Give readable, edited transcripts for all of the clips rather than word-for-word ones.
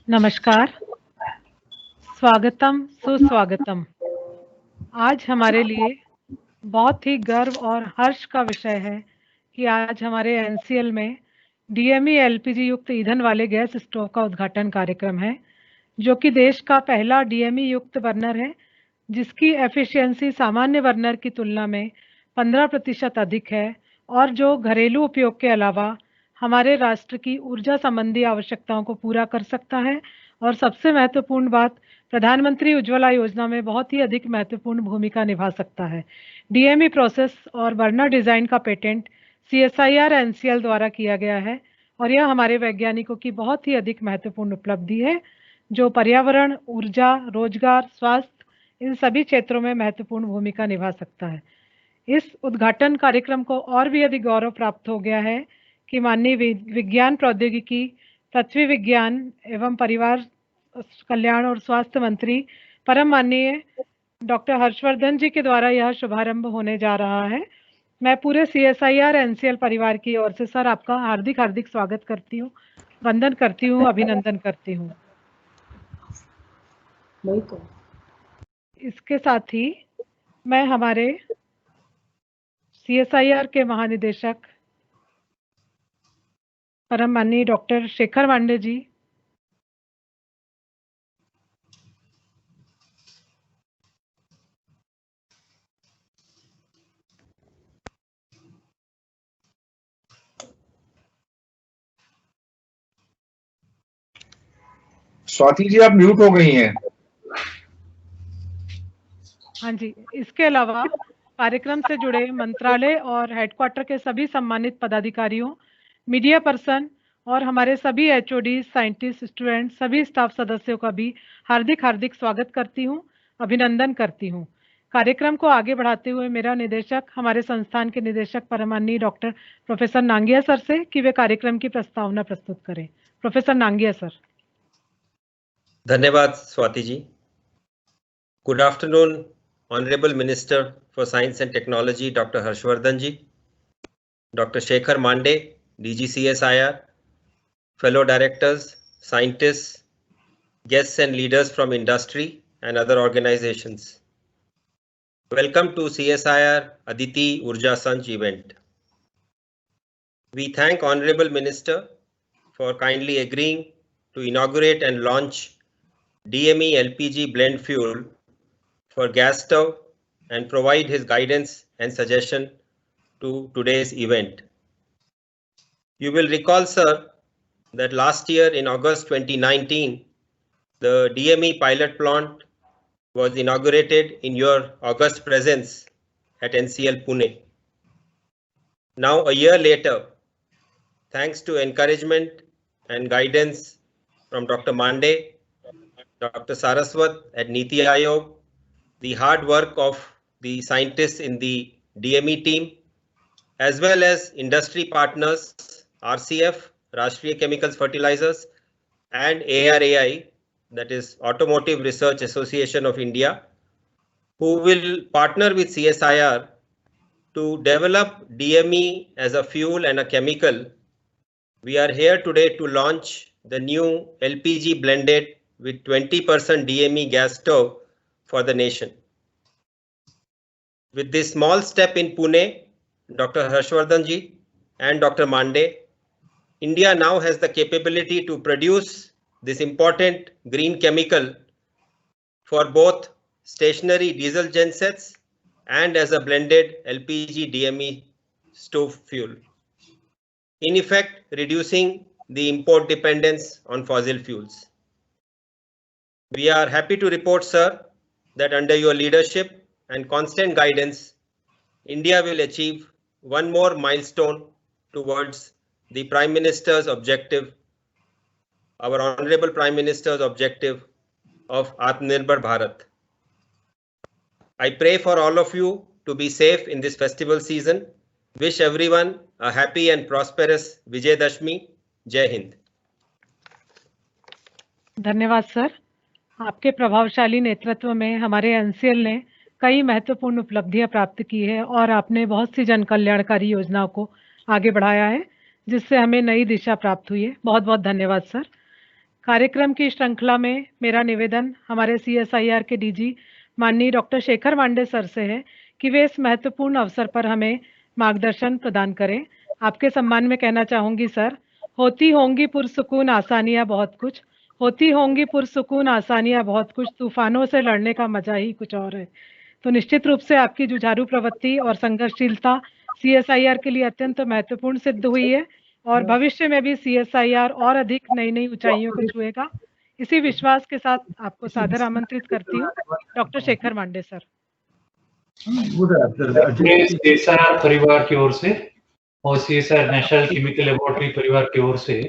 नमस्कार, स्वागतम, सुस्वागतम। आज हमारे लिए बहुत ही गर्व और हर्ष का विषय है कि आज हमारे एनसीएल में डीएमई एलपीजी युक्त ईंधन वाले गैस स्टोव का उद्घाटन कार्यक्रम है, जो कि देश का पहला डीएमई युक्त बर्नर है, जिसकी एफिशिएंसी सामान्य बर्नर की तुलना में 15% अधिक है और जो घरेलू उपयोग के अलावा हमारे राष्ट्र की ऊर्जा संबंधी आवश्यकताओं को पूरा कर सकता है। और सबसे महत्वपूर्ण बात, प्रधानमंत्री उज्ज्वला योजना में बहुत ही अधिक महत्वपूर्ण भूमिका निभा सकता है। डीएमई प्रोसेस और बर्नर डिजाइन का पेटेंट सीएसआईआर एनसीएल द्वारा किया गया है और यह हमारे वैज्ञानिकों की बहुत ही अधिक महत्वपूर्ण उपलब्धि है, जो पर्यावरण, ऊर्जा, रोजगार, स्वास्थ्य इन सभी क्षेत्रों में महत्वपूर्ण भूमिका निभा सकता है। इस उद्घाटन कार्यक्रम को और भी अधिक गौरव प्राप्त हो गया है कि माननीय विज्ञान प्रौद्योगिकी, पृथ्वी विज्ञान एवं परिवार कल्याण और स्वास्थ्य मंत्री परम माननीय डॉक्टर हर्षवर्धन जी के द्वारा यह शुभारंभ होने जा रहा है। मैं पूरे सीएसआईआर एनसीएल परिवार की ओर से सर आपका हार्दिक हार्दिक स्वागत करती हूँ, वंदन करती हूँ, अभिनंदन करती हूँ। इसके साथ ही मैं हमारे सीएसआईआर के महानिदेशक परम माननीय डॉक्टर शेखर मांडे जी, स्वाति जी आप म्यूट हो गई हैं। हाँ जी, इसके अलावा कार्यक्रम से जुड़े मंत्रालय और हेडक्वार्टर के सभी सम्मानित पदाधिकारियों, मीडिया पर्सन और हमारे सभी एचओडी, साइंटिस्ट, स्टूडेंट, सभी स्टाफ सदस्यों का भी हार्दिक हार्दिक स्वागत करती हूँ, अभिनंदन करती हूँ। कार्यक्रम को आगे बढ़ाते हुए मेरा निदेशक, हमारे संस्थान के निदेशक परम माननीय डॉक्टर प्रोफेसर नांगिया सर से कि वे कार्यक्रम की प्रस्तावना प्रस्तुत करें। Professor Nangia sir. धन्यवाद Swati ji. Good afternoon Honorable Minister for Science and Technology Dr. Harshvardhan ji, Dr. Shekhar Mande, DG CSIR, fellow directors, scientists, guests and leaders from industry and other organizations. Welcome to CSIR Aditi Urja Sanch event. We thank Honorable Minister for kindly agreeing to inaugurate and launch DME LPG blend fuel for gas stove and provide his guidance and suggestion to today's event. You will recall, sir, that last year in August 2019, the DME pilot plant was inaugurated in your August presence at NCL Pune. Now a year later, thanks to encouragement and guidance from Dr. Mande, Dr. Saraswat at Niti Aayog, the hard work of the scientists in the DME team, as well as industry partners, RCF, Rashtriya Chemicals Fertilizers, and ARAI, that is Automotive Research Association of India, who will partner with CSIR to develop DME as a fuel and a chemical. We are here today to launch the new LPG blended with 20% DME gas stove for the nation. With this small step in Pune, Dr. Harshvardhan ji and Dr. Mande, India now has the capability to produce this important green chemical for both stationary diesel gensets and as a blended LPG DME stove fuel, in effect reducing the import dependence on fossil fuels. We are happy to report, sir, that under your leadership and constant guidance, India will achieve one more milestone towards the Prime Minister's objective, our Honorable Prime Minister's objective of Atmanirbhar Bharat. I pray for all of you to be safe in this festival season. Wish everyone a happy and prosperous Vijayadashmi. Jai Hind. धन्यवाद sir. आपके प्रभावशाली नेतृत्व में हमारे NCL ने कई महत्वपूर्ण उपलब्धियां प्राप्त की है और आपने बहुत सी जन कल्याणकारी योजनाओं को आगे बढ़ाया है, जिससे हमें नई दिशा प्राप्त हुई है। बहुत बहुत धन्यवाद सर। कार्यक्रम की श्रृंखला में मेरा निवेदन हमारे CSIR के DG माननीय डॉक्टर शेखर मांडे सर से है कि वे इस महत्वपूर्ण अवसर पर हमें मार्गदर्शन प्रदान करें। आपके सम्मान में कहना चाहूँगी सर, होती होंगी पुरसुकून आसानियाँ बहुत कुछ, होती होंगी पुरसुकून आसानियाँ बहुत कुछ, तूफानों से लड़ने का मजा ही कुछ और है। तो निश्चित रूप से आपकी जुझारू प्रवृत्ति और संघर्षशीलता CSIR के लिए अत्यंत महत्वपूर्ण सिद्ध हुई है और भविष्य में भी CSIR और अधिक नई ऊंचाइयों को छुएगा। इसी विश्वास के साथ आपको सादर आमंत्रित करती हूँ। Doctor Shekhar Mande sir. CSIR परिवार की ओर से और CSIR नेशनल केमिकल लेबोरेटरी परिवार की ओर से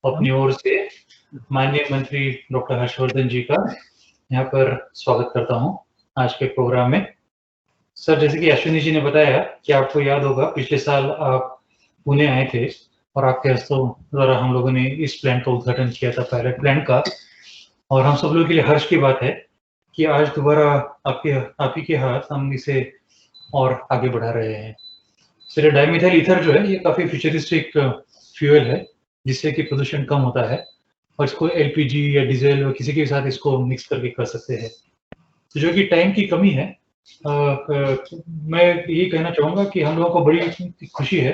अपनी ओर से माननीय मंत्री डॉक्टर हर्षवर्धन जी का यहाँ पर स्वागत करता हूँ आज के प्रोग्राम में। सर, जैसे कि अश्विनी जी ने बताया कि आपको याद होगा पिछले साल आप पुणे आए थे और आपके हस्तों द्वारा हम लोगों ने इस प्लांट का उद्घाटन किया था, पायलट प्लांट का, और हम सब लोगों के लिए हर्ष की बात है कि आज दोबारा आप ही के हाथ हम इसे और आगे बढ़ा रहे हैं। सर, डाइमिथाइल ईथर जो है ये काफी फ्यूचरिस्टिक फ्यूल है जिससे कि प्रदूषण कम होता है और इसको LPG या डीजल या किसी के साथ इसको मिक्स करके कर सकते हैं। तो जो कि टाइम की कमी है, मैं यही कहना चाहूँगा कि हम लोगों को बड़ी खुशी है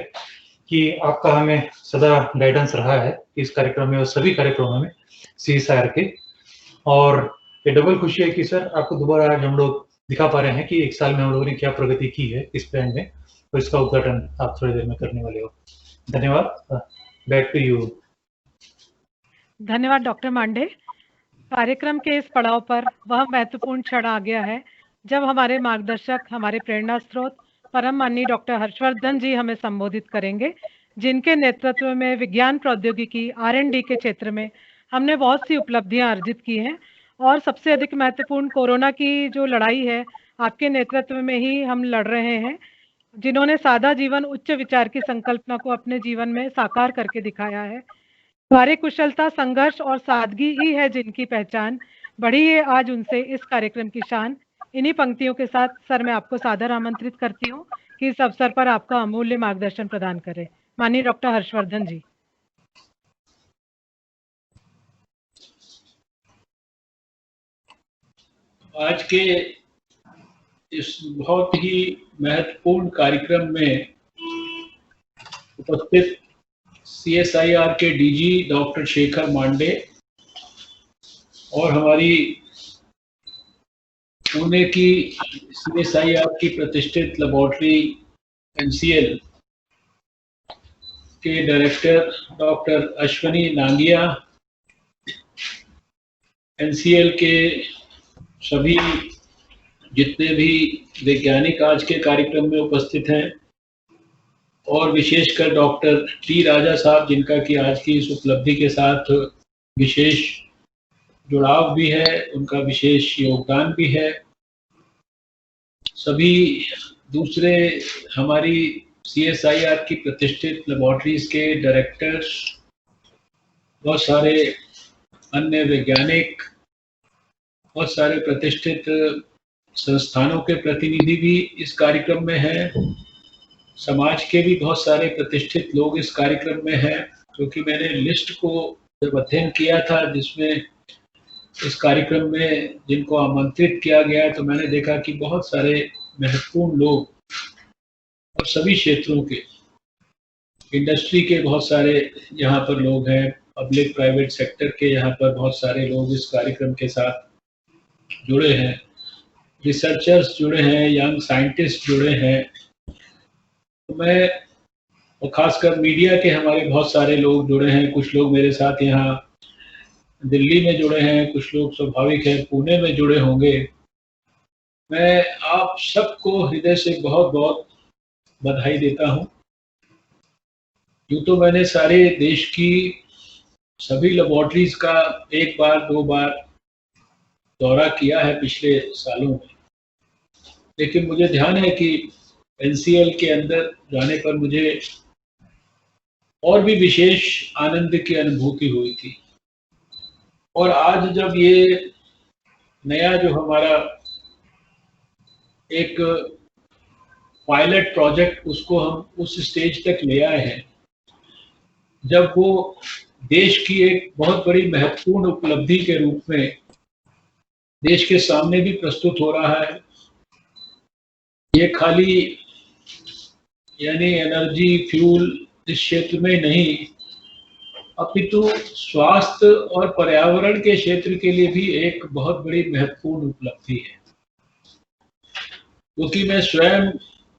कि आपका हमें सदा गाइडेंस रहा है इस कार्यक्रम में और सभी कार्यक्रमों में CSIR के, और ये डबल खुशी है कि सर आपको दोबारा आज हम लोग दिखा पा रहे हैं कि एक साल में हम लोगों ने क्या प्रगति की है इस प्लान में, और इसका उद्घाटन आप थोड़ी देर में करने वाले हो। धन्यवाद। Back to you. धन्यवाद डॉक्टर मांडे। कार्यक्रम के इस पड़ाव पर वह महत्वपूर्ण क्षण आ गया है जब हमारे मार्गदर्शक, हमारे प्रेरणा स्रोत परम माननीय डॉक्टर हर्षवर्धन जी हमें संबोधित करेंगे, जिनके नेतृत्व में विज्ञान प्रौद्योगिकी R&D के क्षेत्र में हमने बहुत सी उपलब्धियां अर्जित की हैं और सबसे अधिक महत्वपूर्ण कोरोना की जो लड़ाई है आपके नेतृत्व में ही हम लड़ रहे हैं, जिन्होंने सादा जीवन उच्च विचार की संकल्पना को अपने जीवन में साकार करके दिखाया है। कार्यकुशलता, संघर्ष और सादगी ही है जिनकी पहचान, बढ़ी है आज उनसे इस कार्यक्रम की शान। इन्हीं पंक्तियों के साथ सर मैं आपको सादर आमंत्रित करती हूँ कि इस अवसर पर आपका अमूल्य मार्गदर्शन प्रदान करें। माननीय डॉक्टर हर्षवर्धन जी। आज के इस बहुत ही महत्वपूर्ण कार्यक्रम में उपस्थित CSIR के DG डॉक्टर शेखर मांडे और हमारी पुणे की CSIR की प्रतिष्ठित लेबोरेटरी NCL के director doctor Ashwini Nangia, NCL के सभी जितने भी वैज्ञानिक आज के कार्यक्रम में उपस्थित हैं, और विशेषकर डॉक्टर T राजा साहब जिनका कि आज की इस उपलब्धि के साथ विशेष जुड़ाव भी है, उनका विशेष योगदान भी है। सभी दूसरे हमारी CSIR की प्रतिष्ठित लेबोरेटरीज के डायरेक्टर्स, बहुत सारे अन्य वैज्ञानिक, बहुत सारे प्रतिष्ठित संस्थानों के प्रतिनिधि भी इस कार्यक्रम में हैं। समाज के भी बहुत सारे प्रतिष्ठित लोग इस कार्यक्रम में हैं, क्योंकि मैंने लिस्ट को जब अध्ययन किया था जिसमें इस कार्यक्रम में जिनको आमंत्रित किया गया, तो मैंने देखा कि बहुत सारे महत्वपूर्ण लोग और सभी क्षेत्रों के, इंडस्ट्री के बहुत सारे यहाँ पर लोग हैं, पब्लिक प्राइवेट सेक्टर के यहाँ पर बहुत सारे लोग इस कार्यक्रम के साथ जुड़े हैं, रिसर्चर्स जुड़े हैं, यंग साइंटिस्ट जुड़े हैं। तो मैं, और खासकर मीडिया के हमारे बहुत सारे लोग जुड़े हैं, कुछ लोग मेरे साथ यहाँ दिल्ली में जुड़े हैं, कुछ लोग स्वाभाविक है पुणे में जुड़े होंगे। मैं आप सबको हृदय से बहुत बहुत बधाई देता हूँ। यूँ तो मैंने सारे देश की सभी लेबोरेटरीज का एक बार दो बार दौरा किया है पिछले सालों में, लेकिन मुझे ध्यान है कि NCL के अंदर जाने पर मुझे और भी विशेष आनंद की अनुभूति हुई थी। और आज जब ये नया जो हमारा एक पायलट प्रोजेक्ट, उसको हम उस स्टेज तक ले आए हैं जब वो देश की एक बहुत बड़ी महत्वपूर्ण उपलब्धि के रूप में देश के सामने भी प्रस्तुत हो रहा है। ये खाली यानी एनर्जी फ्यूल इस क्षेत्र में नहीं, अपितु स्वास्थ्य और पर्यावरण के क्षेत्र के लिए भी एक बहुत बड़ी महत्वपूर्ण उपलब्धि है। क्योंकि मैं स्वयं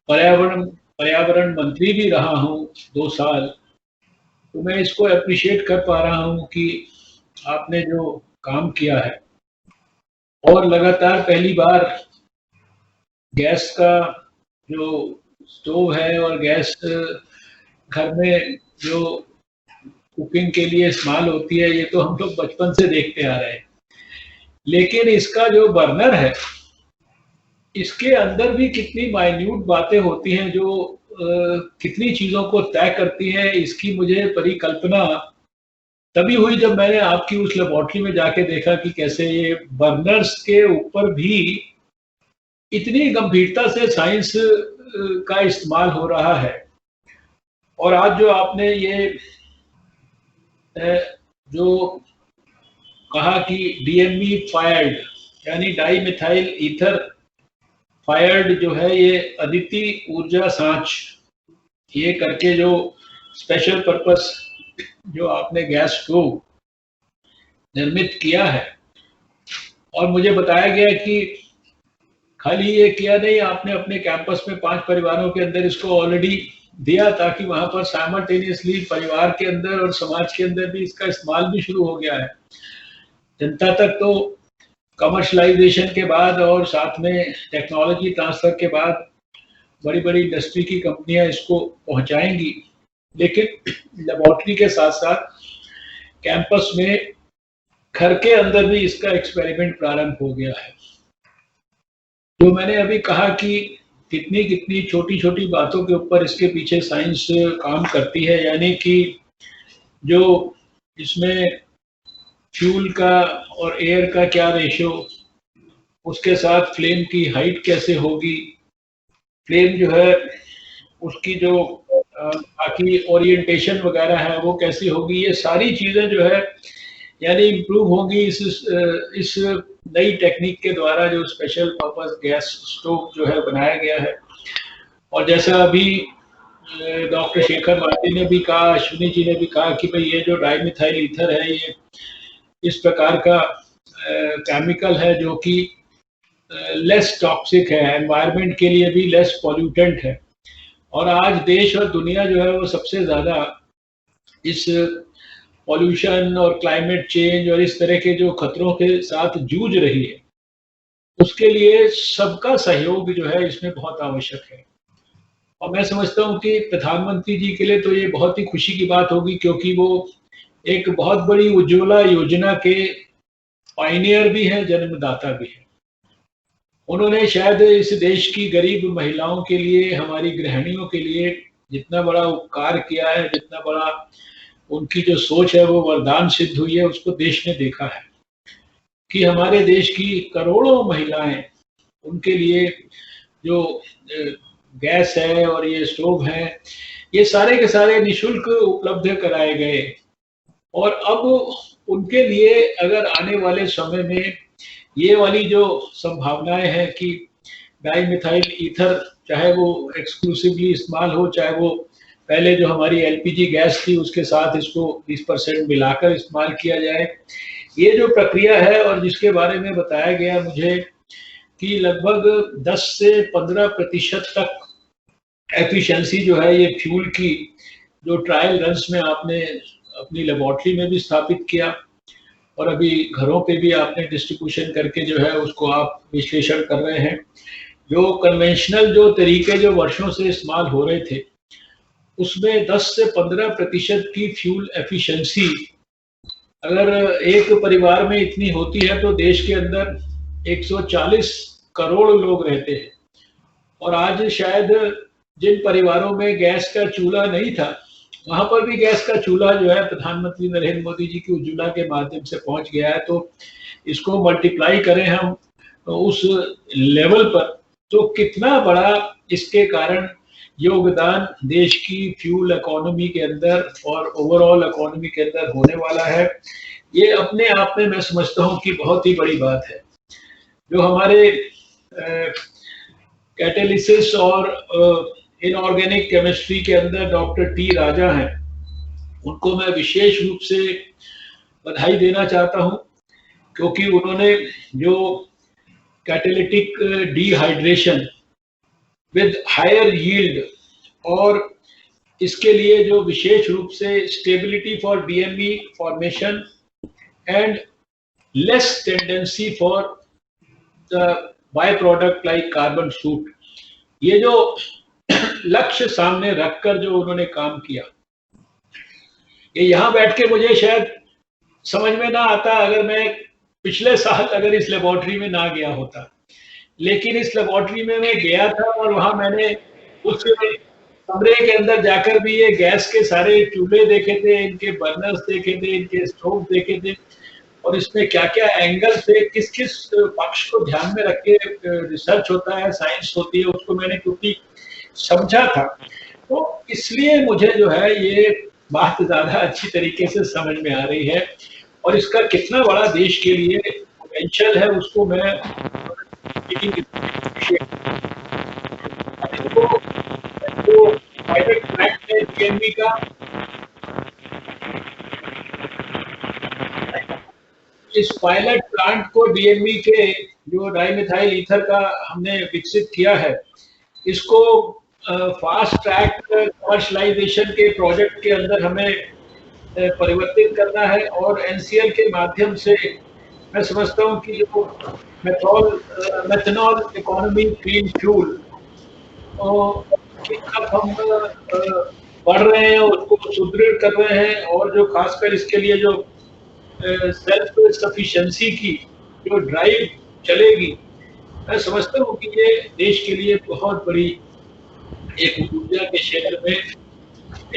पर्यावरण मंत्री भी रहा हूं 2 साल, तो मैं इसको अप्रिशिएट कर पा रहा हूं कि आपने जो काम किया है और लगातार पहली बार गैस का जो स्टोव है और गैस घर में जो कुकिंग के लिए इस्तेमाल होती है, ये तो हम लोग बचपन से देखते आ रहे हैं। लेकिन इसका जो बर्नर है, इसके अंदर भी कितनी माइन्यूट बातें होती हैं जो कितनी चीज़ों को तय करती हैं, इसकी मुझे परिकल्पना तभी हुई जब मैंने आपकी उस लेबोरेटरी में जाके देखा कि कैसे ये बर्नर्स के ऊपर भी इतनी गंभीरता से साइंस का इस्तेमाल हो रहा है। और आज जो आपने ये जो कहा कि DME फायर्ड यानी डाई मिथाइल ईथर फायर्ड जो है ये अदिति ऊर्जा सांच, ये करके जो स्पेशल पर्पस जो आपने गैस स्टोव निर्मित किया है, और मुझे बताया गया कि खाली ये किया नहीं, आपने अपने कैंपस में 5 परिवारों के अंदर इसको ऑलरेडी दिया ताकि वहां पर साइमल्टेनियसली परिवार के अंदर और समाज के अंदर भी इसका इस्तेमाल भी शुरू हो गया है। जनता तक तो कमर्शलाइजेशन के बाद और साथ में टेक्नोलॉजी ट्रांसफर के बाद बड़ी बड़ी इंडस्ट्री की कंपनियां इसको पहुंचाएंगी, लेकिन लेबोरेटरी के साथ साथ कैंपस में घर के अंदर भी इसका एक्सपेरिमेंट प्रारंभ हो गया है। जो मैंने अभी कहा कि कितनी कितनी छोटी छोटी बातों के ऊपर इसके पीछे साइंस काम करती है, यानी कि जो इसमें फ्यूल का और एयर का क्या रेशियो, उसके साथ फ्लेम की हाइट कैसे होगी, फ्लेम जो है उसकी जो बाकी ओरिएंटेशन वगैरह है वो कैसी होगी, ये सारी चीज़ें जो है यानी इम्प्रूव होगी इस नई टेक्निक के द्वारा जो स्पेशल पर्पस गैस स्टोव जो है बनाया गया है। और जैसा अभी डॉक्टर शेखर मांडे ने भी कहा, अश्विनी जी ने भी कहा कि भाई ये जो डाइमिथाइल ईथर है ये इस प्रकार का केमिकल है जो कि लेस टॉक्सिक है, एनवायरनमेंट के लिए भी लेस पॉल्यूटेंट है। और आज देश और दुनिया जो है वो सबसे ज़्यादा इस पॉल्यूशन और क्लाइमेट चेंज और इस तरह के जो खतरों के साथ जूझ रही है, उसके लिए सबका सहयोग जो है इसमें बहुत आवश्यक है। और मैं समझता हूँ कि प्रधानमंत्री जी के लिए तो ये बहुत ही खुशी की बात होगी, क्योंकि वो एक बहुत बड़ी उज्ज्वला योजना के पायनियर भी हैं, जन्मदाता भी हैं। उन्होंने शायद इस देश की गरीब महिलाओं के लिए, हमारी गृहिणियों के लिए जितना बड़ा उपकार किया है, जितना बड़ा उनकी जो सोच है वो वरदान सिद्ध हुई है, उसको देश ने देखा है कि हमारे देश की करोड़ों महिलाएं, उनके लिए जो गैस है और ये स्टोव है, ये सारे के सारे निशुल्क उपलब्ध कराए गए। और अब उनके लिए अगर आने वाले समय में ये वाली जो संभावनाएं हैं कि डाइमिथाइल ईथर चाहे वो एक्सक्लूसिवली इस्तेमाल हो, चाहे वो पहले जो हमारी LPG गैस थी उसके साथ इसको 20% मिलाकर इस्तेमाल किया जाए, ये जो प्रक्रिया है और जिसके बारे में बताया गया मुझे कि लगभग 10 से 15% तक एफिशिएंसी जो है ये फ्यूल की, जो ट्रायल रन्स में आपने अपनी लेबोरेटरी में भी स्थापित किया और अभी घरों पे भी आपने डिस्ट्रीब्यूशन करके जो है उसको आप विश्लेषण कर रहे हैं। जो कन्वेंशनल जो तरीके जो वर्षों से इस्तेमाल हो रहे थे, उसमें 10 से 15% की फ्यूल एफिशिएंसी अगर एक परिवार में इतनी होती है तो देश के अंदर 140 करोड़ लोग रहते हैं। और आज शायद जिन परिवारों में गैस का चूल्हा नहीं था, वहां पर भी गैस का चूल्हा जो है प्रधानमंत्री नरेंद्र मोदी जी की उज्ज्वला के माध्यम से पहुंच गया है। तो इसको मल्टीप्लाई करें हम तो उस लेवल पर, तो कितना बड़ा इसके कारण योगदान देश की फ्यूल इकोनॉमी के अंदर और ओवरऑल इकोनॉमी के अंदर होने वाला है, ये अपने आप में मैं समझता हूँ कि बहुत ही बड़ी बात है। जो हमारे कैटेलिसिस और इनऑर्गेनिक केमिस्ट्री के अंदर डॉक्टर टी राजा हैं, उनको मैं विशेष रूप से बधाई देना चाहता हूं, क्योंकि उन्होंने जो catalytic dehydration with higher yield और इसके लिए जो विशेष रूप से stability for DME formation and less tendency for the by product like carbon soot, ये जो लक्ष्य सामने रखकर जो उन्होंने काम किया, ये यहाँ बैठ के मुझे शायद समझ में ना आता अगर मैं पिछले साल अगर इस लेबोरेटरी में ना गया होता। लेकिन इस लेबोरेटरी में मैं गया था और वहां मैंने उस कमरे के अंदर जाकर भी ये गैस के सारे चूल्हे देखे थे, इनके बर्नर्स देखे थे, इनके स्टोव देखे थे, और इसमें क्या क्या एंगल से किस किस पक्ष को ध्यान में रख के रिसर्च होता है, साइंस होती है, उसको मैंने क्योंकि समझा था, तो इसलिए मुझे जो है ये बात ज्यादा अच्छी तरीके से समझ में आ रही है। और इसका कितना बड़ा देश के लिए पोटेंशियल है उसको मैं पायलट प्लांट है डीएमई का, इस पायलट प्लांट को डीएमई के जो डाइमिथाइल ईथर का हमने विकसित किया है, इसको फास्ट ट्रैक कमर्शलाइजेशन के प्रोजेक्ट के अंदर हमें परिवर्तित करना है। और एनसीएल के माध्यम से मैं समझता हूँ कि जो मेथनॉल इकोनॉमी क्लीन फ्यूल की तरफ हम बढ़ रहे हैं, उसको सुदृढ़ कर रहे हैं, और जो खासकर इसके लिए जो सेल्फ सफिशिएंसी की जो ड्राइव चलेगी, मैं समझता हूँ कि ये देश के लिए बहुत बड़ी एक ऊर्जा के क्षेत्र में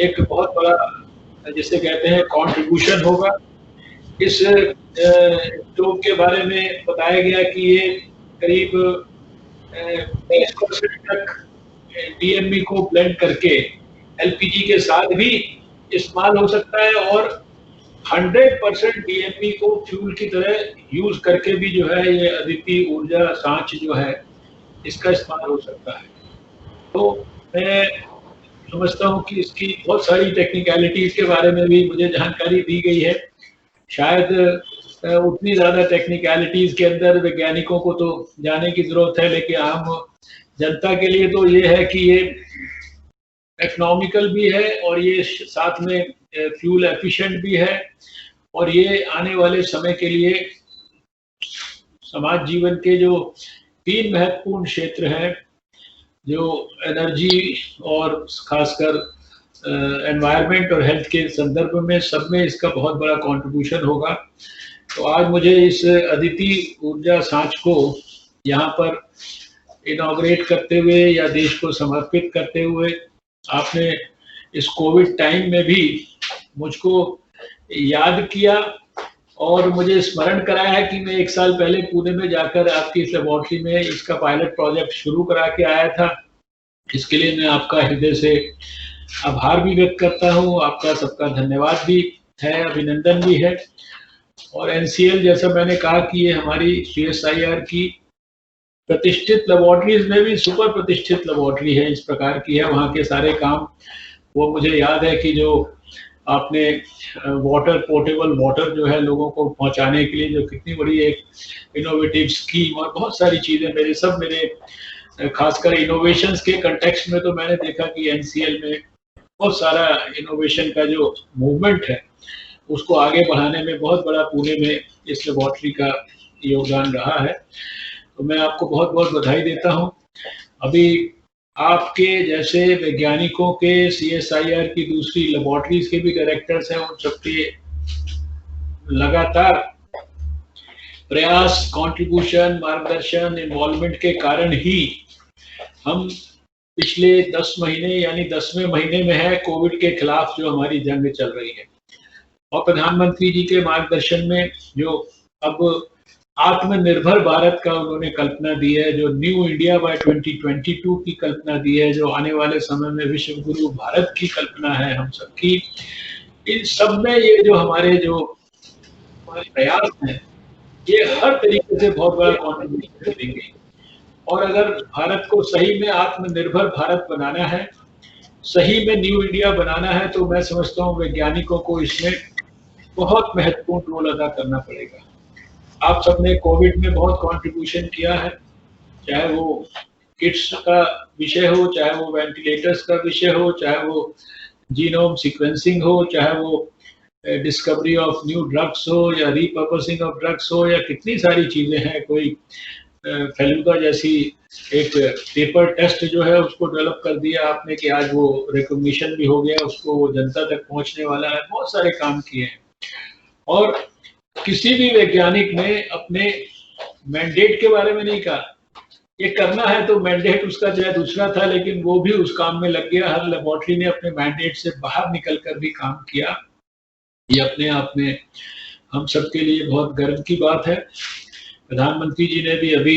एक बहुत बड़ा जिसे कहते हैं कंट्रीब्यूशन होगा। इस स्टोव के बारे में बताया गया कि ये करीब 20% तक डीएमई को ब्लेंड करके एलपीजी के साथ भी इस्तेमाल हो सकता है, और 100% डीएमई को फ्यूल की तरह यूज करके भी जो है ये अद्वितीय ऊर्जा सांच जो है इसका इस्तेमाल हो सकता है। तो मैं समझता हूँ कि इसकी बहुत सारी टेक्निकलिटीज के बारे में भी मुझे जानकारी दी गई है। शायद उतनी ज़्यादा टेक्निकलिटीज के अंदर वैज्ञानिकों को तो जाने की ज़रूरत है, लेकिन आम जनता के लिए तो ये है कि ये इकोनॉमिकल भी है और ये साथ में फ्यूल एफिशिएंट भी है, और ये आने वाले समय के लिए समाज जीवन के जो 3 महत्वपूर्ण क्षेत्र हैं, जो एनर्जी और खासकर एनवायरनमेंट और हेल्थ के संदर्भ में, सब में इसका बहुत बड़ा कंट्रीब्यूशन होगा। तो आज मुझे इस अद्वितीय ऊर्जा सांच को यहाँ पर इनॉग्रेट करते हुए या देश को समर्पित करते हुए, आपने इस कोविड टाइम में भी मुझको याद किया और मुझे स्मरण कराया है कि मैं 1 साल पहले पुणे में जाकर आपकी इस लेबोरेटरी में इसका पायलट प्रोजेक्ट शुरू करा के आया था। इसके लिए मैं आपका हृदय से आभार भी व्यक्त करता हूँ, आपका सबका धन्यवाद भी है, अभिनंदन भी है। और एनसीएल, जैसा मैंने कहा कि ये हमारी सीएसआईआर की प्रतिष्ठित लेबोरेटरीज में भी सुपर प्रतिष्ठित लेबोरेटरी है, इस प्रकार की है। वहाँ के सारे काम, वो मुझे याद है कि जो आपने वाटर, पोर्टेबल वाटर जो है लोगों को पहुंचाने के लिए जो कितनी बड़ी एक इनोवेटिव स्कीम और बहुत सारी चीजें मेरे खासकर इनोवेशंस के कंटेक्स्ट में तो मैंने देखा कि एनसीएल में बहुत सारा इनोवेशन का जो मूवमेंट है उसको आगे बढ़ाने में बहुत बड़ा पुणे में इस लेबोरेटरी का योगदान रहा है। तो मैं आपको बहुत बहुत बधाई देता हूँ। अभी आपके जैसे वैज्ञानिकों के सीएसआईआर की दूसरी लेबोरेटरीज के भी डायरेक्टर्स हैं, उन सबके लगातार प्रयास, कंट्रीब्यूशन, मार्गदर्शन, इन्वॉल्वमेंट के कारण ही हम पिछले 10 महीने यानी 10वें महीने में है कोविड के खिलाफ जो हमारी जंग चल रही है। और प्रधानमंत्री जी के मार्गदर्शन में जो अब आत्मनिर्भर भारत का उन्होंने कल्पना दी है, जो न्यू इंडिया बाय 2022 की कल्पना दी है, जो आने वाले समय में विश्व गुरु भारत की कल्पना है हम सबकी, इन सब में ये जो हमारे प्रयास हैं, ये हर तरीके से बहुत बड़ा कॉन्ट्रीब्यूशन देंगे। और अगर भारत को सही में आत्मनिर्भर भारत बनाना है, सही में न्यू इंडिया बनाना है, तो मैं समझता हूँ वैज्ञानिकों को इसमें बहुत महत्वपूर्ण रोल अदा करना पड़ेगा। आप सबने कोविड में बहुत कंट्रीब्यूशन किया है, चाहे वो किट्स का विषय हो, चाहे वो वेंटिलेटर्स का विषय हो, चाहे वो जीनोम सीक्वेंसिंग हो, चाहे वो डिस्कवरी ऑफ न्यू ड्रग्स हो, या रीपर्पसिंग ऑफ ड्रग्स हो, या कितनी सारी चीजें हैं। कोई फेलुदा जैसी एक पेपर टेस्ट जो है उसको डेवलप कर दिया आपने कि आज वो रिकॉग्निशन भी हो गया, उसको वो जनता तक पहुंचने वाला है। बहुत सारे काम किए हैं। और किसी भी वैज्ञानिक ने अपने मैंडेट के बारे में नहीं कहा, ये करना है तो मैंडेट उसका चाहे दूसरा था, लेकिन वो भी उस काम में लग गया। हर लेबोरेटरी ने अपने मैंडेट से बाहर निकल कर भी काम किया। ये अपने आप में हम सबके लिए बहुत गर्व की बात है। प्रधानमंत्री जी ने भी अभी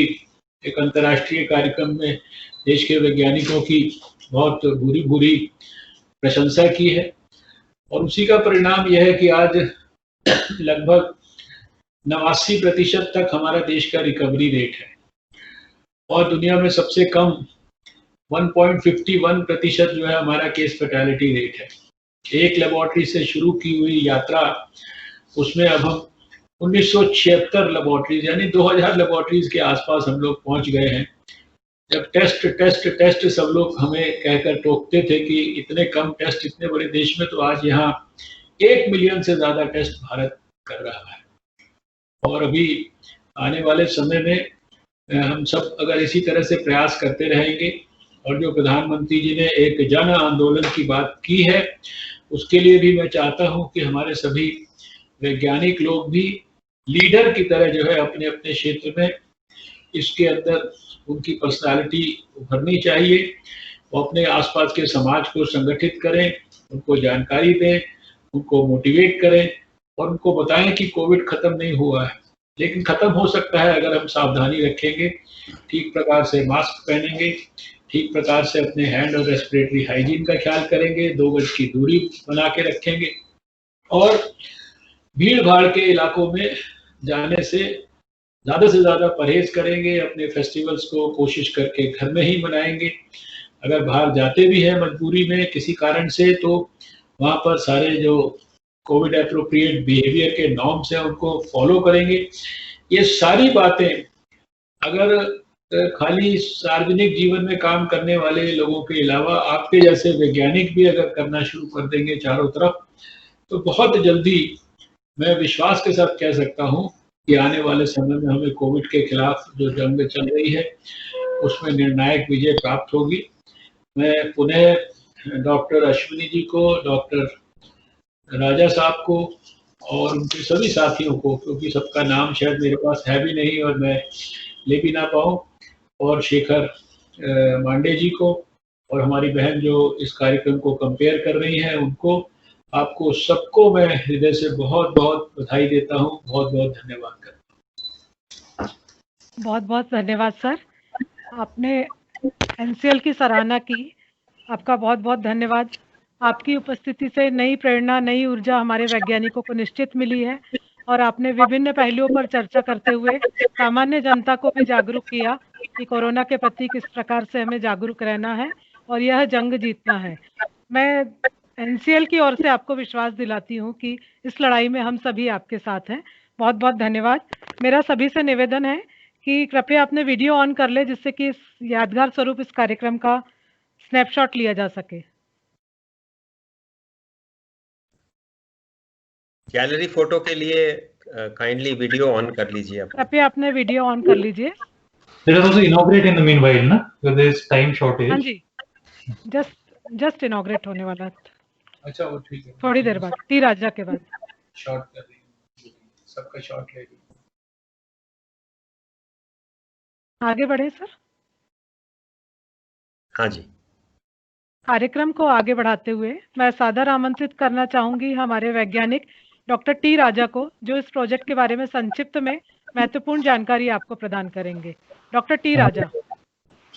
एक अंतर्राष्ट्रीय कार्यक्रम में देश के वैज्ञानिकों की बहुत बुरी प्रशंसा की है, और उसी का परिणाम यह है कि आज लगभग 89% तक हमारा देश का रिकवरी रेट है, और दुनिया में सबसे कम 1.51% जो है हमारा केस फैटेलिटी रेट है। एक लेबोरेटरी से शुरू की हुई यात्रा, उसमें अब हम 1976 लेबोरेटरीज यानी 2000 लेबोरेटरीज के आसपास हम लोग पहुंच गए हैं। जब टेस्ट सब लोग हमें कहकर टोकते थे कि इतने कम टेस्ट इतने बड़े देश में, तो आज यहाँ 1 मिलियन से ज्यादा टेस्ट भारत कर रहा है। और अभी आने वाले समय में हम सब अगर इसी तरह से प्रयास करते रहेंगे, और जो प्रधानमंत्री जी ने एक जन आंदोलन की बात की है, उसके लिए भी मैं चाहता हूं कि हमारे सभी वैज्ञानिक लोग भी लीडर की तरह जो है अपने अपने क्षेत्र में इसके अंदर उनकी पर्सनालिटी उभरनी चाहिए। वो अपने आसपास के समाज को संगठित करें, उनको जानकारी दें, उनको मोटिवेट करें, और उनको बताएं कि कोविड खत्म नहीं हुआ है, लेकिन खत्म हो सकता है अगर हम सावधानी रखेंगे, ठीक प्रकार से मास्क पहनेंगे, ठीक प्रकार से अपने हैंड और रेस्पिरेटरी हाइजीन का ख्याल करेंगे, 2 गज की दूरी बना के रखेंगे, और भीड़ भाड़ के इलाकों में जाने से ज़्यादा परहेज करेंगे। अपने फेस्टिवल्स को कोशिश करके घर में ही मनाएंगे। अगर बाहर जाते भी हैं मजबूरी में किसी कारण से, तो वहाँ पर सारे जो कोविड एप्रोप्रिएट बिहेवियर के नॉर्म्स हैं उनको फॉलो करेंगे। ये सारी बातें अगर खाली सार्वजनिक जीवन में काम करने वाले लोगों के अलावा आपके जैसे वैज्ञानिक भी अगर करना शुरू कर देंगे चारों तरफ, तो बहुत जल्दी मैं विश्वास के साथ कह सकता हूं कि आने वाले समय में हमें कोविड के खिलाफ जो जंग चल रही है उसमें निर्णायक विजय प्राप्त होगी। मैं पुनः डॉक्टर अश्विनी जी को, डॉक्टर राजा साहब को और उनके सभी साथियों को, क्योंकि सबका नाम शायद मेरे पास है भी नहीं और मैं ले भी ना पाऊँ, और शेखर मांडे जी को, और हमारी बहन जो इस कार्यक्रम को कंपेयर कर रही हैं उनको, आपको सबको मैं हृदय से बहुत बहुत बधाई देता हूँ, बहुत बहुत धन्यवाद करता हूँ। बहुत बहुत धन्यवाद सर, आपने एनसीएल की सराहना की, आपका बहुत बहुत धन्यवाद। आपकी उपस्थिति से नई प्रेरणा, नई ऊर्जा हमारे वैज्ञानिकों को निश्चित मिली है, और आपने विभिन्न पहलुओं पर चर्चा करते हुए सामान्य जनता को भी जागरूक किया कि कोरोना के प्रति किस प्रकार से हमें जागरूक रहना है और यह जंग जीतना है। मैं एनसीएल की ओर से आपको विश्वास दिलाती हूँ कि इस लड़ाई में हम सभी आपके साथ हैं। बहुत बहुत धन्यवाद। मेरा सभी से निवेदन है कि कृपया अपने वीडियो ऑन कर ले, जिससे कि इस यादगार स्वरूप इस कार्यक्रम का स्नैपशॉट लिया जा सके। गैलरी फोटो के लिए काइंडली वीडियो ऑन कर लीजिए आप। कृपया अपने वीडियो ऑन कर लीजिए। Let us also inaugurate in the meanwhile, ना? Because there is time shortage. हाँ जी, जस्ट इनॉग्रेट होने वाला है। अच्छा, वो ठीक है, थोड़ी देर बाद, टी राजा के बाद शॉर्ट कर रही हूँ, सबका शॉर्ट ले रही हूँ। आगे बढ़े सर। हाँ जी, कार्यक्रम को आगे बढ़ाते हुए मैं सादर आमंत्रित करना चाहूंगी हमारे वैज्ञानिक डॉक्टर टी राजा को, जो इस प्रोजेक्ट के बारे में संक्षिप्त में महत्वपूर्ण जानकारी आपको प्रदान करेंगे। डॉक्टर टी राजा।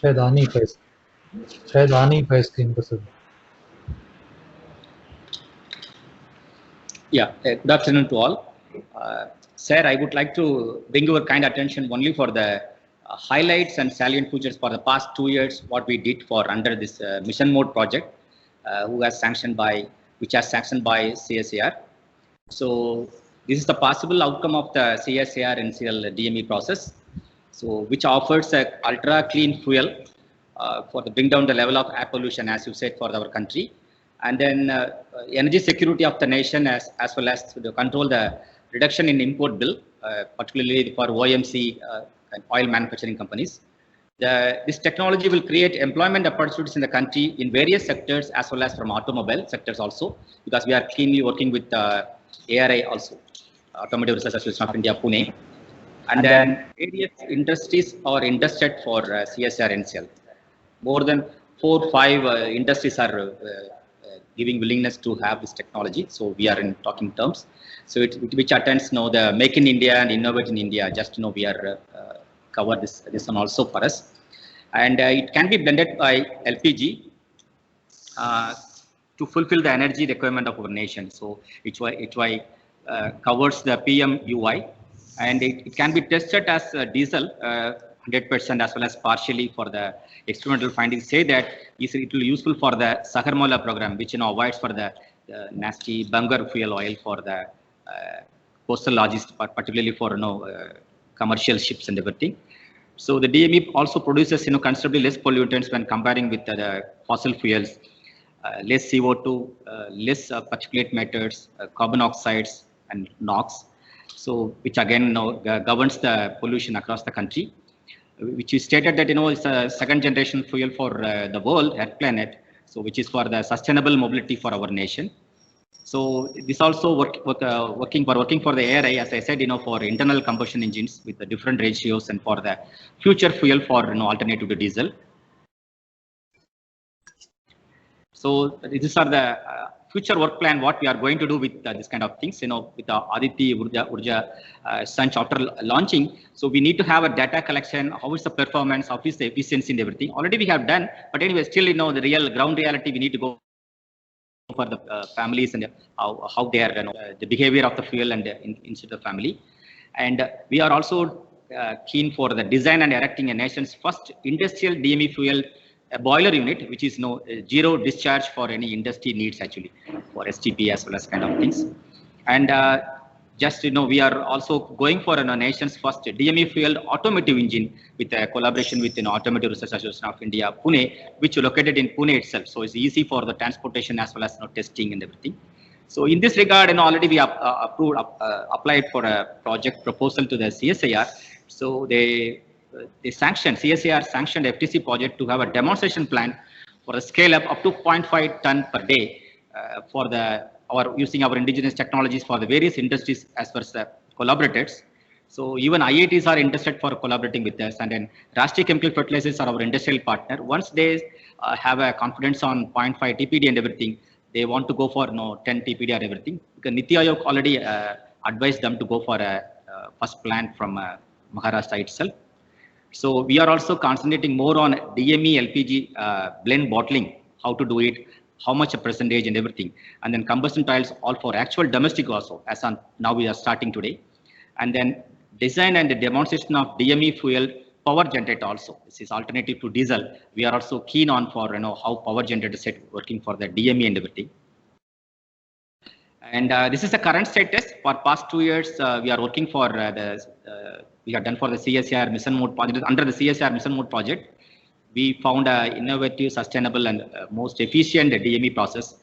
शायद आ नहीं पाए स्क्रीन पर sir. Yeah, good afternoon to all. Sir, I would like to bring your kind attention only for the highlights and salient features for the past 2 years, what we did for under this mission mode project, which has sanctioned by CSIR. So this is the possible outcome of the CSIR NCL DME process. So which offers a ultra clean fuel for the bring down the level of air pollution, as you said, for our country. And then energy security of the nation as well as to control the reduction in import bill, particularly for OMC and oil manufacturing companies. This technology will create employment opportunities in the country in various sectors as well as from automobile sectors also, because we are keenly working with ARI also, Automotive Research Association of India, Pune. And then various industries are interested for CSIR NCL. More than 4 or 5 industries are giving willingness to have this technology. So we are in talking terms. So which attends the Make in India and Innovate in India. Just we are cover this one also for us. And it can be blended by LPG to fulfill the energy requirement of our nation. So it covers the PMUI, and it can be tested as diesel 100% as well as partially for the experimental findings say that it will be useful for the Sagarmala program, which avoids for the nasty bunker fuel oil for the coastal logistics, particularly for commercial ships and everything. So the DME also produces considerably less pollutants when comparing with the fossil fuels, less CO2, less particulate matters, carbon oxides and NOx. So which again governs the pollution across the country, which is stated that it's a second generation fuel for the world, Earth planet, so which is for the sustainable mobility for our nation. So this also working for the ARI, as I said, for internal combustion engines with the different ratios and for the future fuel for alternative to diesel. So these are the future work plan, what we are going to do with this kind of things, with the Aditi Urja Sunch after launching. So we need to have a data collection, how is the performance, how is the efficiency and everything. Already we have done, but anyway, still, the real ground reality, we need to go for the families and how they are, the behavior of the fuel and inside the family. And we are also keen for the design and erecting a nation's first industrial DME fuel a boiler unit, which is zero discharge for any industry needs actually, for STP as well as kind of things. And just we are also going for a nation's first DME fueled automotive engine with a collaboration with Automotive Research Association of India, Pune, which is located in Pune itself. So it's easy for the transportation as well as testing and everything. So in this regard, already we applied for a project proposal to the CSIR. So CSIR sanctioned FTC project to have a demonstration plan for a scale up to 0.5 ton per day for using our indigenous technologies for the various industries as per the collaborators. So even IITs are interested for collaborating with us, and then Rashtriya Chemical Fertilizers are our industrial partner. Once they have a confidence on 0.5 TPD and everything, they want to go for 10 TPD or everything. Because Niti Aayog already advised them to go for a first plan from Maharashtra itself. So we are also concentrating more on DME LPG blend bottling, how to do it, how much a percentage and everything. And then combustion trials all for actual domestic also, as on now we are starting today. And then design and the demonstration of DME fuel power generator also. This is alternative to diesel. We are also keen on for how power generator set working for the DME and everything. And this is the current status. For past 2 years, we are working for we have done for the CSIR mission mode project. Under the CSIR mission mode project, we found an innovative, sustainable, and most efficient DME process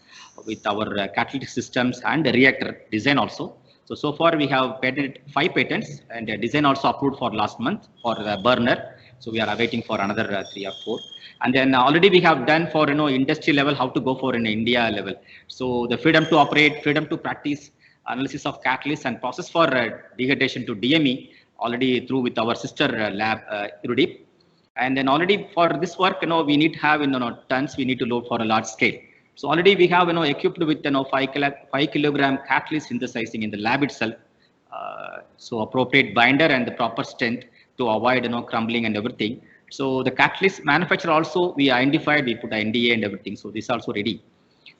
with our catalytic systems and reactor design also. So far we have patented 5 patents, and design also approved for last month for the burner. So we are awaiting for another 3 or 4. And then already we have done for industry level how to go for in India level. So the freedom to operate, freedom to practice, analysis of catalysts and process for degradation to DME already through with our sister lab Irudip. And then already for this work, we need to have tons. We need to load for a large scale. So already we have equipped with 5 kilogram catalyst synthesizing in the lab itself, so appropriate binder and the proper strength to avoid crumbling and everything. So the catalyst manufacturer also we identified, we put a NDA and everything. So this is also ready.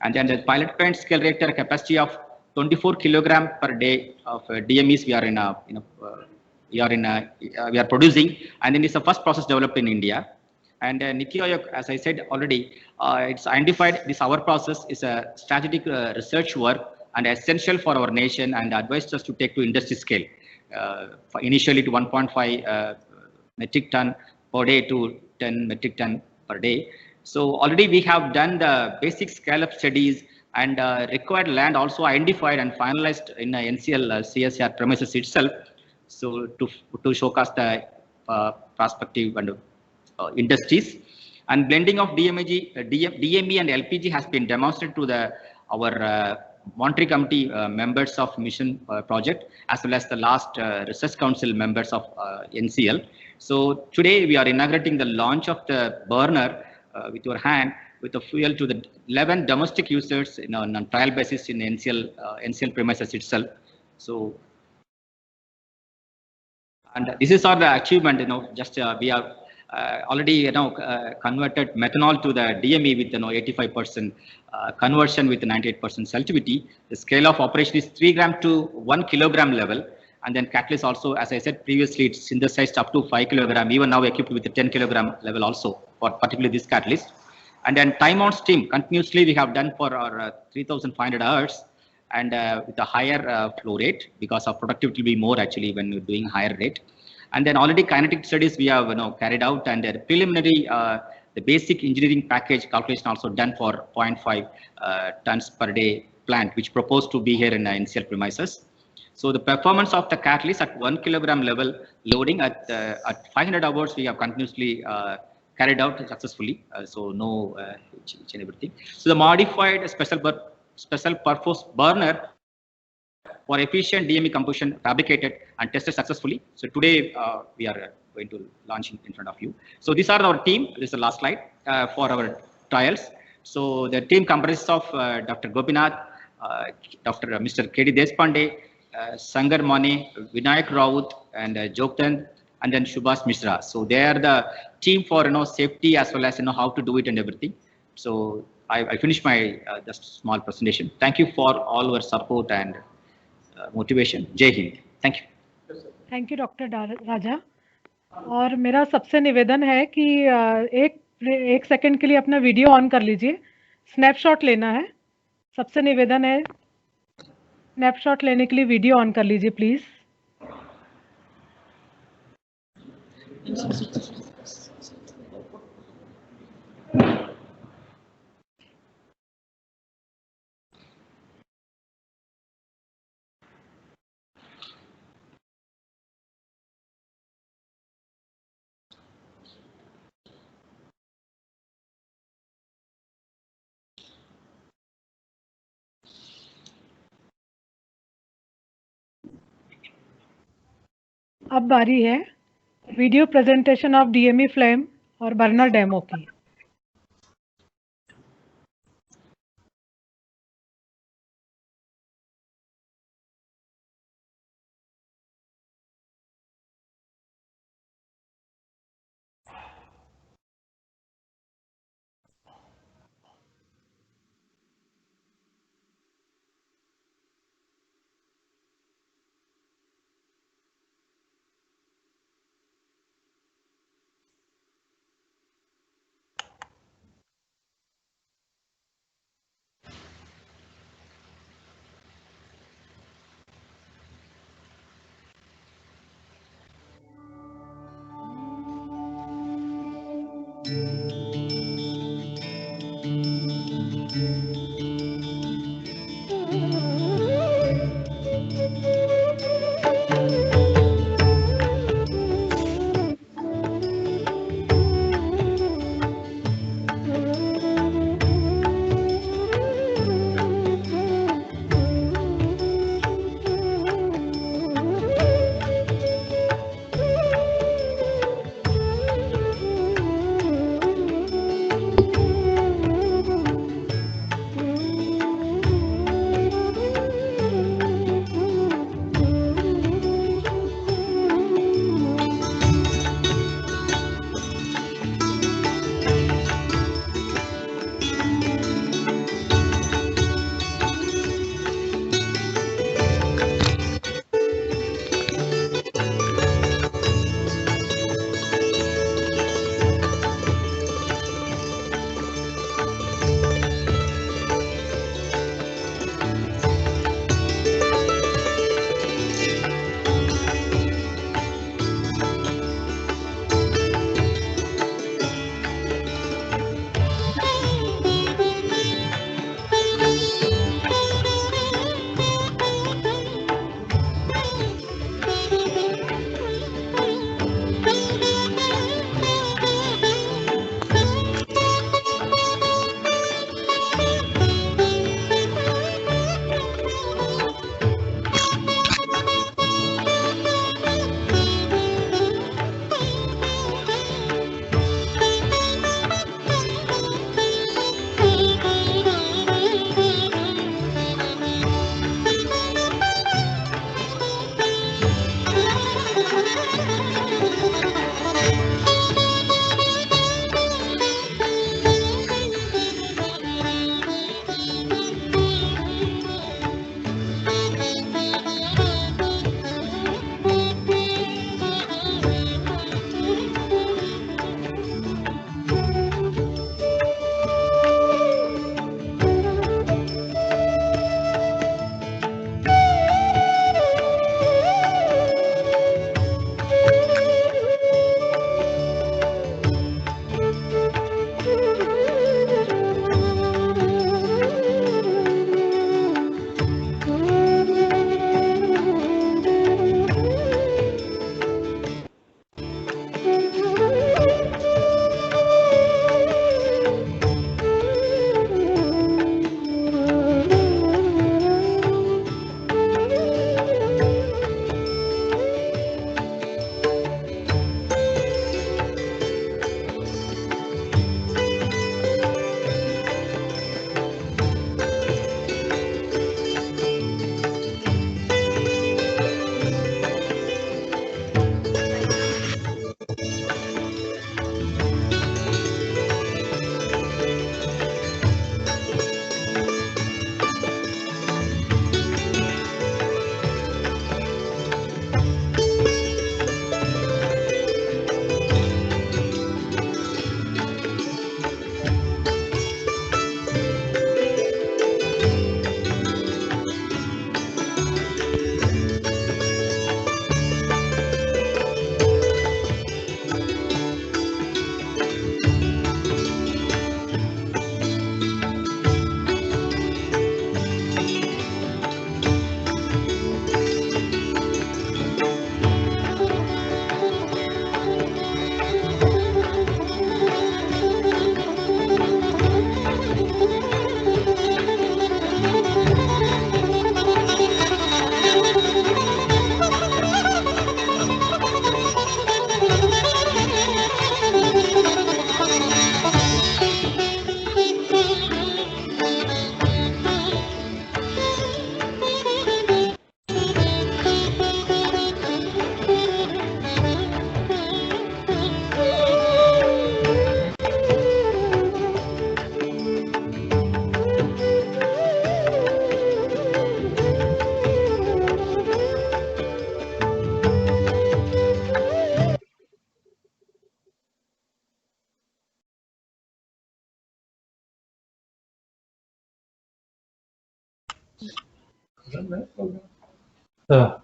And then the pilot plant scale reactor capacity of 24 kilogram per day of DMEs we are we are producing, and then it's the first process developed in India. And NITI Aayog, as I said already, it's identified this our process is a strategic research work and essential for our nation, and advised us to take to industry scale, initially to 1.5 metric ton per day to 10 metric ton per day. So already we have done the basic scale-up studies, and required land also identified and finalized in NCL CSIR premises itself. So to showcase the prospective and industries, and blending of DME and LPG has been demonstrated to our monitoring committee members of mission project, as well as the last research council members of NCL. So today we are inaugurating the launch of the burner with your hand, with the fuel to the 11 domestic users on a trial basis in NCL premises itself. So, and this is our achievement, just we have already converted methanol to the DME with 85% conversion with 98% selectivity. The scale of operation is 3 gram to 1 kilogram level, and then catalyst also, as I said previously, it's synthesized up to 5 kilogram, even now equipped with the 10 kilogram level also for particularly this catalyst. And then time on stream continuously we have done for our 3,500 hours, and with a higher flow rate, because our productivity will be more actually when we're doing higher rate. And then already kinetic studies we have carried out, and preliminary the basic engineering package calculation also done for 0.5 tons per day plant, which proposed to be here in NCL premises. So the performance of the catalyst at 1 kilogram level loading at 500 hours we have continuously carried out successfully. So no each and everything. So the modified special purpose burner for efficient DME combustion fabricated and tested successfully. So today we are going to launch in front of you. So these are our team. This is the last slide for our trials. So the team comprises of Dr. Gopinath, Dr. Mr. K.D. Deshpande, Sangar Mane, Vinayak Raut, and Joktan, and then Subhas Mishra. So they are the team for safety, as well as how to do it and everything. So I finished my just small presentation. Thank you for all your support and motivation. Jai Hind. Thank you. Thank you doctor Raja. और मेरा सबसे निवेदन है कि एक second के लिए अपना वीडियो ऑन कर लीजिए, स्नैपशॉट लेना है। सबसे निवेदन है, स्नैपशॉट लेने के लिए वीडियो ऑन कर लीजिए प्लीज। अब बारी है video presentation of DME flame और बर्नर डेमो की।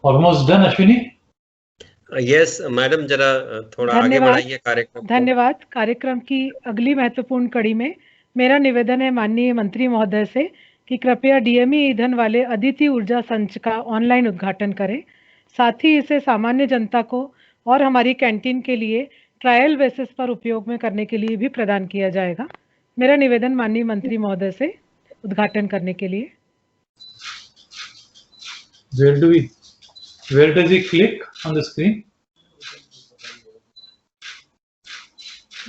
Almost done, Ashwini? Yes madam, जरा थोड़ा आगे बढ़ाइए कार्यक्रम। धन्यवाद। कार्यक्रम की अगली महत्वपूर्ण कड़ी में मेरा निवेदन है माननीय मंत्री महोदय से कि कृपया डीएमई ईंधन वाले अदिति ऊर्जा संच का ऑनलाइन उद्घाटन करें। साथ ही इसे सामान्य जनता को और हमारी कैंटीन के लिए ट्रायल बेसिस पर उपयोग में करने के लिए भी प्रदान किया जाएगा। मेरा निवेदन माननीय मंत्री महोदय से उद्घाटन करने के लिए। Where does he click on the screen?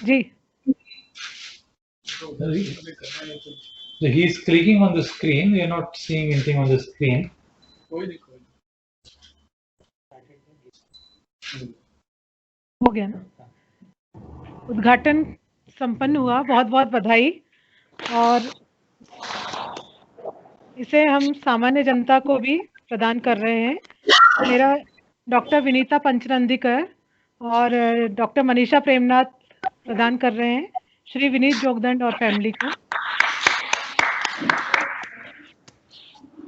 Ji, So he is clicking on the screen. We are not seeing anything on the screen. हो गया ना? उद्घाटन संपन्न हुआ, बहुत बहुत बधाई। और इसे हम सामान्य जनता को भी प्रदान कर रहे हैं। मेरा डॉक्टर विनीता पंचनंदीकर और डॉक्टर मनीषा प्रेमनाथ प्रदान कर रहे हैं, श्री विनीत जोगदंड और फैमिली को।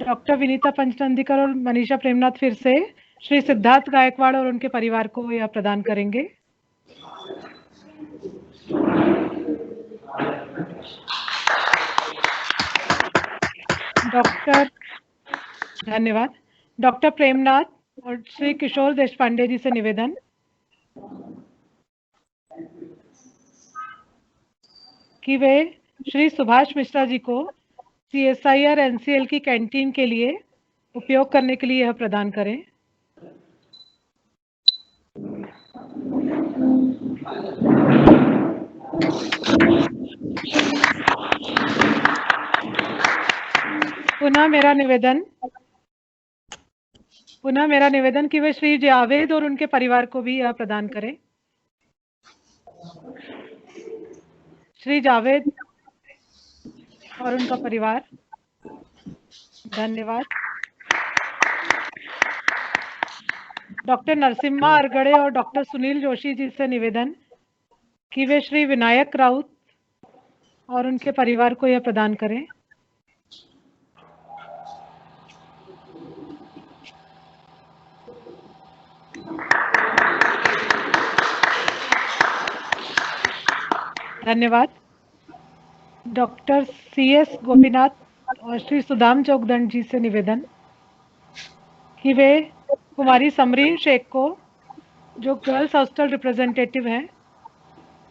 डॉक्टर विनीता पंचनंदीकर और मनीषा प्रेमनाथ फिर से श्री सिद्धार्थ गायकवाड़ और उनके परिवार को यह प्रदान करेंगे। धन्यवाद। डॉक्टर प्रेमनाथ और श्री किशोर देशपांडे जी से निवेदन कि वे श्री सुभाष मिश्रा जी को CSIR NCL की कैंटीन के लिए उपयोग करने के लिए यह प्रदान करें। पुनः मेरा निवेदन कि वे श्री जावेद और उनके परिवार को भी यह प्रदान करें। श्री जावेद और उनका परिवार, धन्यवाद। डॉक्टर नरसिम्हा अरगड़े और डॉक्टर सुनील जोशी जी से निवेदन कि वे श्री विनायक राउत और उनके परिवार को यह प्रदान करें। धन्यवाद। डॉक्टर CS गोपीनाथ और श्री सुदाम जोगदंड जी से निवेदन कि वे कुमारी समरीन शेख को, जो गर्ल्स हॉस्टल रिप्रेजेंटेटिव हैं,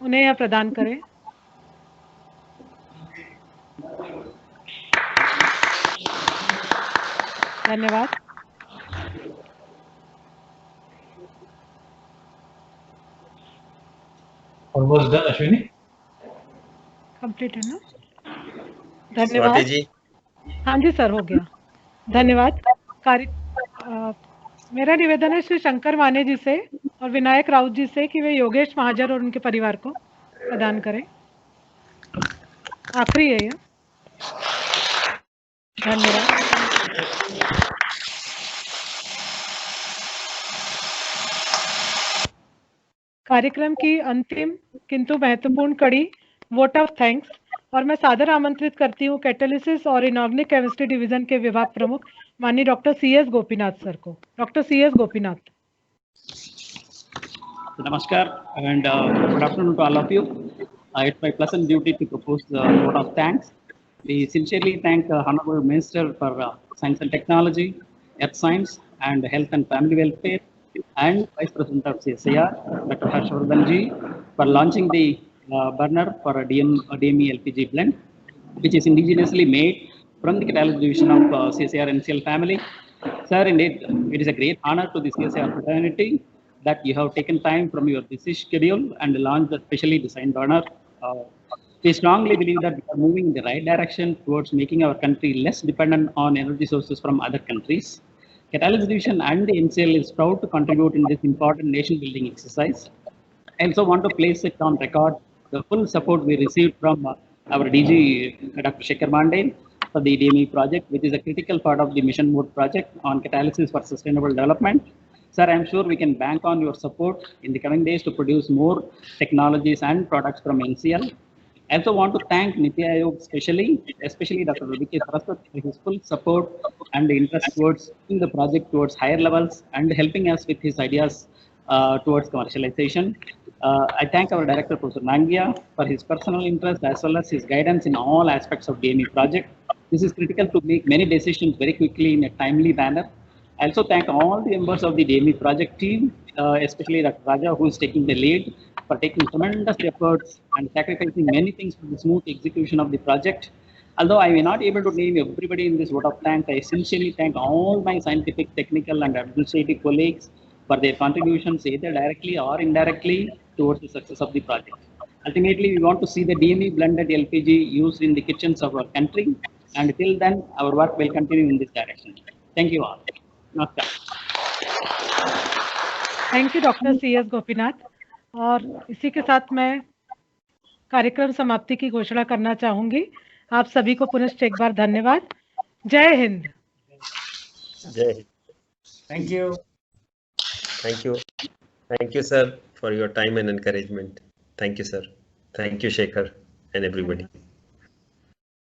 उन्हें यह प्रदान करें। धन्यवाद। Almost done, Ashwini? कंप्लीट है ना? धन्यवाद। स्वाति जी। हाँ जी सर, हो गया। धन्यवाद। मेरा निवेदन है श्री शंकर माने जी से और विनायक राउत जी से कि वे योगेश महाजन और उनके परिवार को प्रदान करें। आखिरी है यह। धन्यवाद। कार्यक्रम की अंतिम किंतु महत्वपूर्ण कड़ी वोट ऑफ थैंक्स, और मैं सादर आमंत्रित करती हूँ कैटालिसिस और इनऑर्गेनिक केमिस्ट्री डिवीजन के विभाग प्रमुख माननीय डॉक्टर CS गोपीनाथ सर को। Doctor CS Gopinath. Namaskar and good afternoon to all of you. It's my pleasant duty to propose the vote of thanks. We sincerely thank Honorable Minister for Science and Technology, Earth Science and Health and Family Welfare, and Vice President of CSIR, Dr. Harshvardhan ji, for launching the burner for a DME LPG blend, which is indigenously made from the catalyst division of CSIR NCL family. Sir, indeed, it is a great honor to the CSIR fraternity that you have taken time from your busy schedule and launched the specially designed burner. We strongly believe that we are moving in the right direction towards making our country less dependent on energy sources from other countries. Catalyst division and the NCL is proud to contribute in this important nation building exercise. I also want to place it on record the full support we received from our DG, Dr. Shekhar Mande, for the DME project, which is a critical part of the mission mode project on catalysis for sustainable development. Sir, I am sure we can bank on your support in the coming days to produce more technologies and products from NCL. I also want to thank Niti Aayog especially Dr. V.K. Saraswat for his full support and interest towards taking the project towards higher levels and helping us with his ideas towards commercialization. I thank our director, Professor Nangia, for his personal interest as well as his guidance in all aspects of DME project. This is critical to make many decisions very quickly in a timely manner. I also thank all the members of the DME project team, especially Dr. Raja, who is taking the lead, for taking tremendous efforts and sacrificing many things for the smooth execution of the project. Although I may not be able to name everybody in this vote of thanks, I sincerely thank all my scientific, technical, and administrative colleagues for their contributions either directly or indirectly towards the success of the project. Ultimately, we want to see the DME blended LPG used in the kitchens of our country, and till then, our work will continue in this direction. Thank you all. Namaskar. Thank you doctor CS Gopinath. और इसी के साथ मैं कार्यक्रम समाप्ति की घोषणा करना चाहूंगी। आप सभी को पुनश्च एक बार धन्यवाद। जय हिंद। जय Hind. Thank you. Thank you. Thank you, sir, for your time and encouragement. Thank you, sir. Thank you, Shekhar and everybody.